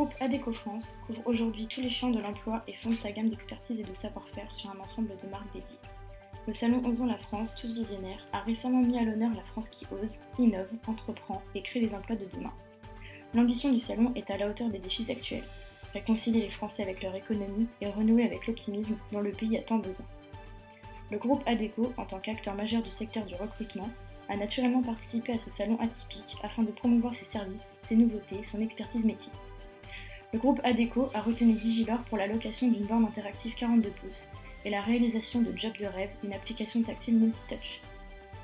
groupe Adecco France couvre aujourd'hui tous les champs de l'emploi et fonde sa gamme d'expertise et de savoir-faire sur un ensemble de marques dédiées. Le salon Osons la France, tous visionnaires, a récemment mis à l'honneur la France qui ose, innove, entreprend et crée les emplois de demain. L'ambition du salon est à la hauteur des défis actuels, réconcilier les Français avec leur économie et renouer avec l'optimisme dont le pays a tant besoin. Le groupe Adecco, en tant qu'acteur majeur du secteur du recrutement, a naturellement participé à ce salon atypique afin de promouvoir ses services, ses nouveautés, son expertise métier. Le groupe Adecco a retenu Digilor pour la location d'une borne interactive 42 pouces et la réalisation de Job de rêve, une application tactile multitouch.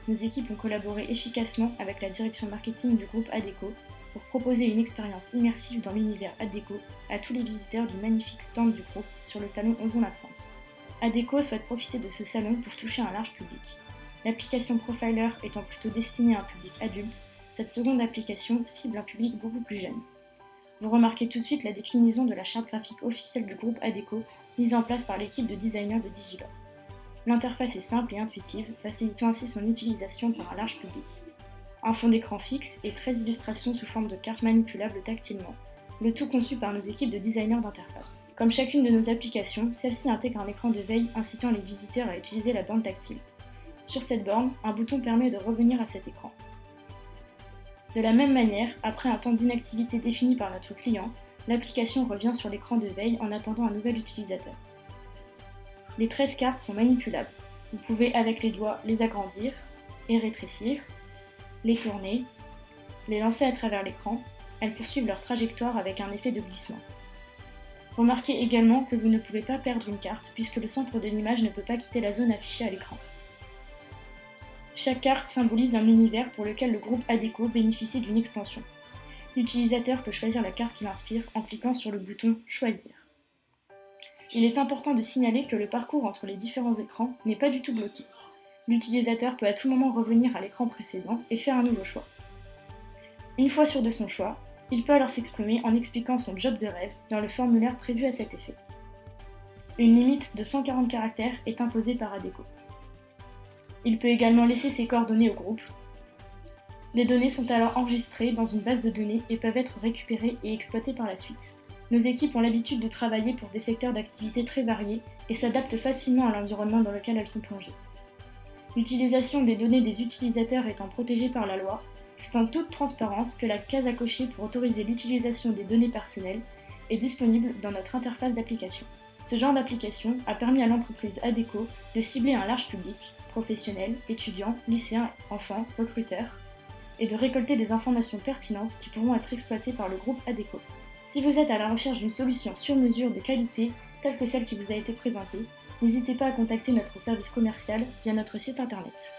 Nos équipes ont collaboré efficacement avec la direction marketing du groupe Adecco pour proposer une expérience immersive dans l'univers Adecco à tous les visiteurs du magnifique stand du groupe sur le salon Osons la France. Adecco souhaite profiter de ce salon pour toucher un large public. L'application Profiler étant plutôt destinée à un public adulte, cette seconde application cible un public beaucoup plus jeune. Vous remarquez tout de suite la déclinaison de la charte graphique officielle du groupe Adecco, mise en place par l'équipe de designers de Digilor. L'interface est simple et intuitive, facilitant ainsi son utilisation par un large public. Un fond d'écran fixe et 13 illustrations sous forme de cartes manipulables tactilement, le tout conçu par nos équipes de designers d'interface. Comme chacune de nos applications, celle-ci intègre un écran de veille incitant les visiteurs à utiliser la borne tactile. Sur cette borne, un bouton permet de revenir à cet écran. De la même manière, après un temps d'inactivité défini par notre client, l'application revient sur l'écran de veille en attendant un nouvel utilisateur. Les 13 cartes sont manipulables. Vous pouvez avec les doigts les agrandir et rétrécir, les tourner, les lancer à travers l'écran. Elles poursuivent leur trajectoire avec un effet de glissement. Remarquez également que vous ne pouvez pas perdre une carte puisque le centre de l'image ne peut pas quitter la zone affichée à l'écran. Chaque carte symbolise un univers pour lequel le groupe Adecco bénéficie d'une extension. L'utilisateur peut choisir la carte qui l'inspire en cliquant sur le bouton « Choisir ». Il est important de signaler que le parcours entre les différents écrans n'est pas du tout bloqué. L'utilisateur peut à tout moment revenir à l'écran précédent et faire un nouveau choix. Une fois sûr de son choix, il peut alors s'exprimer en expliquant son job de rêve dans le formulaire prévu à cet effet. Une limite de 140 caractères est imposée par Adecco. Il peut également laisser ses coordonnées au groupe. Les données sont alors enregistrées dans une base de données et peuvent être récupérées et exploitées par la suite. Nos équipes ont l'habitude de travailler pour des secteurs d'activité très variés et s'adaptent facilement à l'environnement dans lequel elles sont plongées. L'utilisation des données des utilisateurs étant protégée par la loi, c'est en toute transparence que la case à cocher pour autoriser l'utilisation des données personnelles est disponible dans notre interface d'application. Ce genre d'application a permis à l'entreprise Adecco de cibler un large public, professionnels, étudiants, lycéens, enfants, recruteurs, et de récolter des informations pertinentes qui pourront être exploitées par le groupe Adecco. Si vous êtes à la recherche d'une solution sur mesure de qualité, telle que celle qui vous a été présentée, n'hésitez pas à contacter notre service commercial via notre site internet.